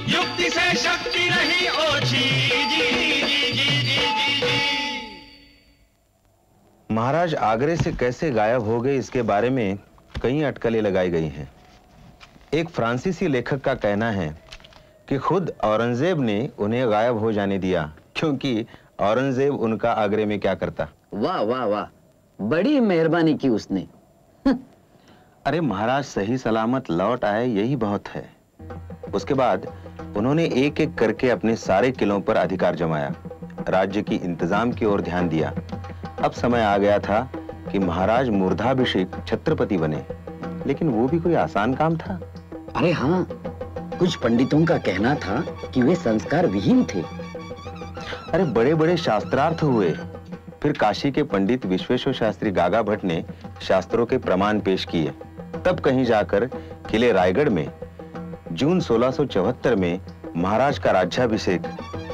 युक्ति से शक्ति रही ओछी जी। महाराज आगरे से कैसे गायब हो गए इसके बारे में कई अटकलें लगाई गई हैं। एक फ्रांसीसी लेखक का कहना है कि खुद औरंगजेब ने उन्हें गायब हो जाने दिया, क्योंकि औरंगजेब उनका आगरे में क्या करता। वाह वाह वाह, बड़ी मेहरबानी की उसने। अरे महाराज सही सलामत लौट आए, यही बहुत है। उसके बाद उन्होंने एक एक करके अपने सारे किलों पर अधिकार जमाया, राज्य की इंतजाम की ओर ध्यान दिया। अब समय आ गया था कि महाराज मूर्धाभिषेक छत्रपति बने, लेकिन वो भी कोई आसान काम था। अरे हाँ, कुछ पंडितों का कहना था कि वे संस्कार विहीन थे। अरे बड़े बड़े शास्त्रार्थ हुए। फिर काशी के पंडित विश्वेश्वर शास्त्री गागा भट्ट ने शास्त्रों के प्रमाण पेश किए। तब कहीं जाकर किले रायगढ़ में जून 1674 में महाराज का राज्याभिषेक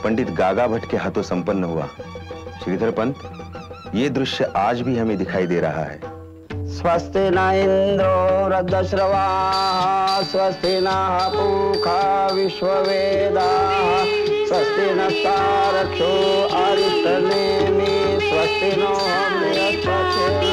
पंडित गागा भट्ट के हाथों संपन्न हुआ। श्रीधर पंत, ये दृश्य आज भी हमें दिखाई दे रहा है। स्वस्ति न इंद्रो वृद्धश्रवाः स्वस्ति नः पूषा विश्ववेदाः स्वस्ति नस्तारक्षो अरिष्टनेमि स्वस्ति नो बृहस्पतिर्ददातु।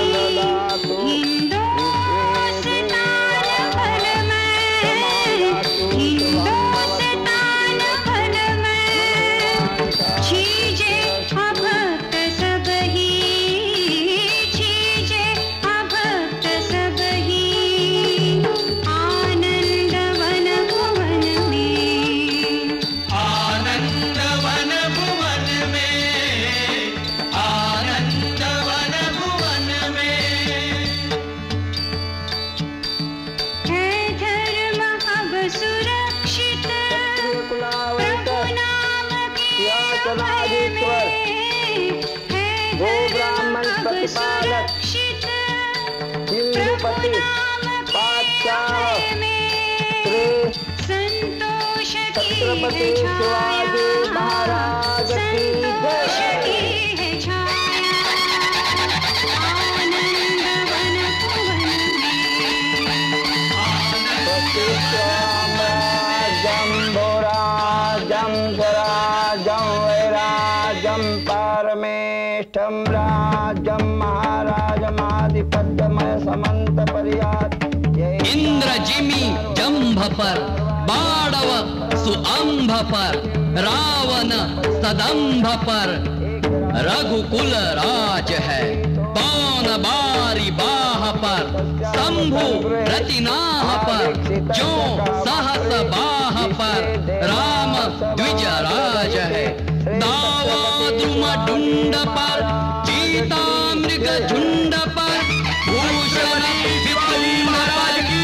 छत्रपति शिवाजी महाराज की जय। वैराजम परमेष्ठम राज्यम महाराज माधिपत्यमय समंत पर्यात। इंद्र जिमी जंभ पर बाड़व सुअंभ पर रावण सदंभ पर रघुकुल राज है पौन बारी बाह पर शंभु रतिनाह पर जो सहस बाह पर राम द्विज राज है दावा द्रुम डुंड पर चीता मृग झुंड पर भूषण शिवाजी महाराज की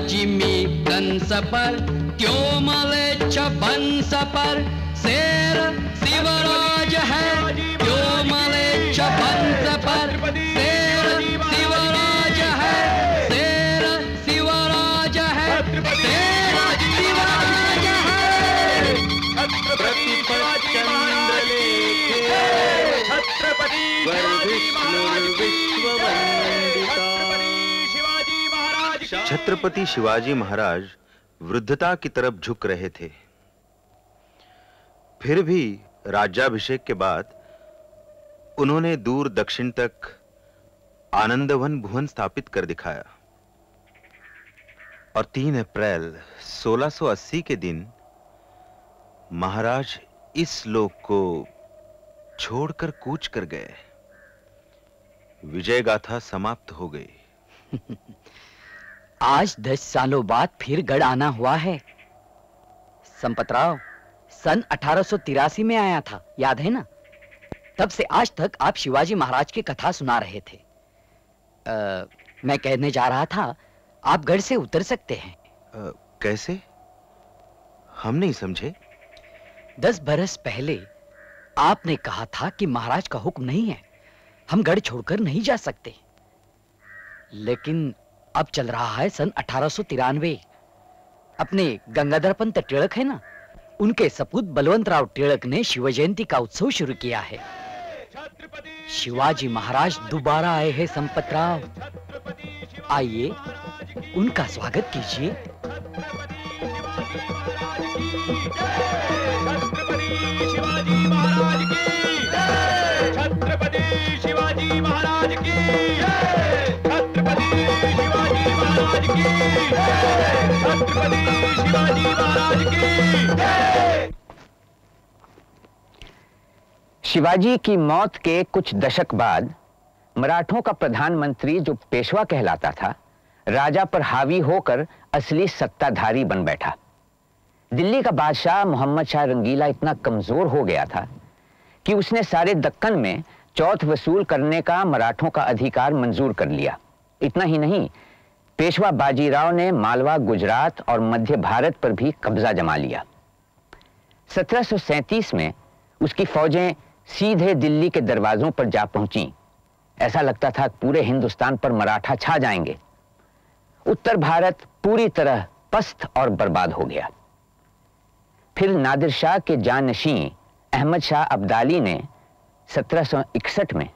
जिमी कंस पर त्योमलेच्छ बंस पर शेर शिवराज है त्योमलेच्छ बंस पर शेर शिवराज है शेर शिवराज है शेर शिवराज है। छत्रपति छत्रपति शिवाजी महाराज वृद्धता की तरफ झुक रहे थे। फिर भी राज्याभिषेक के बाद उन्होंने दूर दक्षिण तक आनंदवन भुवन स्थापित कर दिखाया और 3 अप्रैल 1680 के दिन महाराज इस लोक को छोड़कर कूच कर गए। विजय गाथा समाप्त हो गई। आज 10 सालों बाद फिर गढ़ आना हुआ है। संपतराव सन 1883 में आया था, याद है ना? तब से आज तक आप शिवाजी महाराज की कथा सुना रहे थे। मैं कहने जा रहा था, आप गढ़ से उतर सकते हैं। कैसे? हम नहीं समझे। 10 बरस पहले आपने कहा था कि महाराज का हुक्म नहीं है, हम गढ़ छोड़कर नहीं जा सकते। लेकिन अब चल रहा है सन 1893। अपने गंगाधर पंत टिळक है ना, उनके सपूत बलवंतराव टिळक ने शिव जयंती का उत्सव शुरू किया है। शिवाजी महाराज दोबारा आए हैं संपतराव। आइए उनका स्वागत कीजिए। शिवाजी महाराज की छत्रपति शिवाजी महाराज की छत्रपति शिवाजी महाराज की छत्रपति शिवाजी महाराज की। शिवाजी की मौत के कुछ दशक बाद मराठों का प्रधानमंत्री, जो पेशवा कहलाता था, राजा पर हावी होकर असली सत्ताधारी बन बैठा। दिल्ली का बादशाह मोहम्मद शाह रंगीला इतना कमजोर हो गया था कि उसने सारे दक्कन में चौथ वसूल करने का मराठों का अधिकार मंजूर कर लिया। इतना ही नहीं, पेशवा बाजीराव ने मालवा, गुजरात और मध्य भारत पर भी कब्जा जमा लिया। 1737 में उसकी फौजें सीधे दिल्ली के दरवाजों पर जा पहुंची ऐसा लगता था कि पूरे हिंदुस्तान पर मराठा छा जाएंगे। उत्तर भारत पूरी तरह पस्त और बर्बाद हो गया। फिर नादिर शाह के जानशीं अहमद शाह अब्दाली ने 1761 में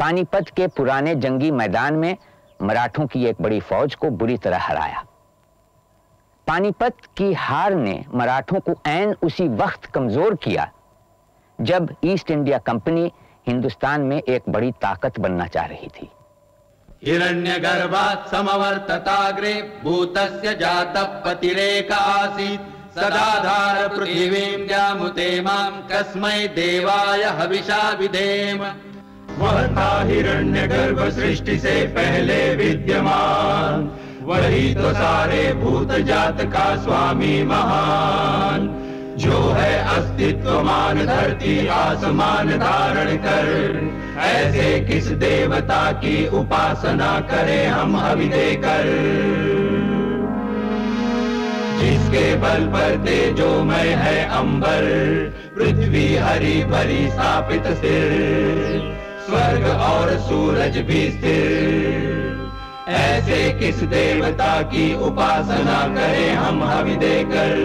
पानीपत के पुराने जंगी मैदान में मराठों की एक बड़ी फौज को बुरी तरह हराया। पानीपत की हार ने मराठों को ऐन उसी वक्त कमजोर किया जब ईस्ट इंडिया कंपनी हिंदुस्तान में एक बड़ी ताकत बनना चाह रही थी। हिरण्यगर्भात् समवर्तताग्रे भूतस्य जातः पतिरेक आसीत् सदाधार पृथिवीं द्यामुते मां कस्मै देवाय हविषा विधेम। वह था हिरण्यगर्भ सृष्टि से पहले विद्यमान, वही तो सारे भूत जात का स्वामी महान, जो है अस्तित्वमान धरती आसमान धारण कर। ऐसे किस देवता की उपासना करें हम हवि देकर, जिसके बल पर तेजोमय है अंबर, पृथ्वी हरी भरी स्थापित स्थिर, स्वर्ग और सूरज भी स्थिर। ऐसे किस देवता की उपासना करें हम हवि देकर।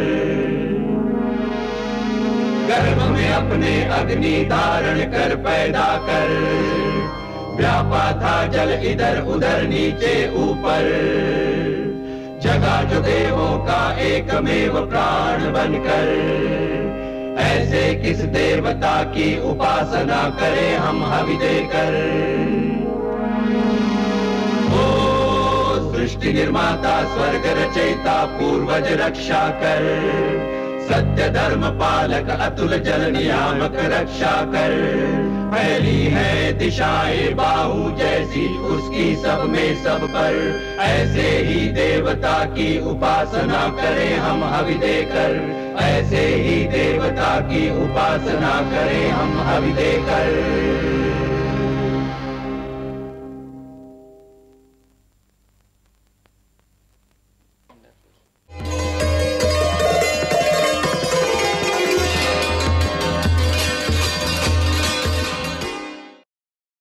गर्भ में अपने अग्नि धारण कर पैदा कर, व्यापा था जल इधर उधर नीचे ऊपर, जगा जो देवों का एकमेव प्राण बनकर। ऐसे किस देवता की उपासना करें हम हवि देकर। ओ सृष्टि निर्माता स्वर्ग रचयिता पूर्वज रक्षा कर, सत्य धर्म पालक अतुल जल नियामक रक्षा कर। फैली है दिशाएं बाहु जैसी उसकी सब में सब पर, ऐसे ही देवता की उपासना करें हम हवि देकर। ऐसे ही देवता की उपासना करें हम हवि देकर।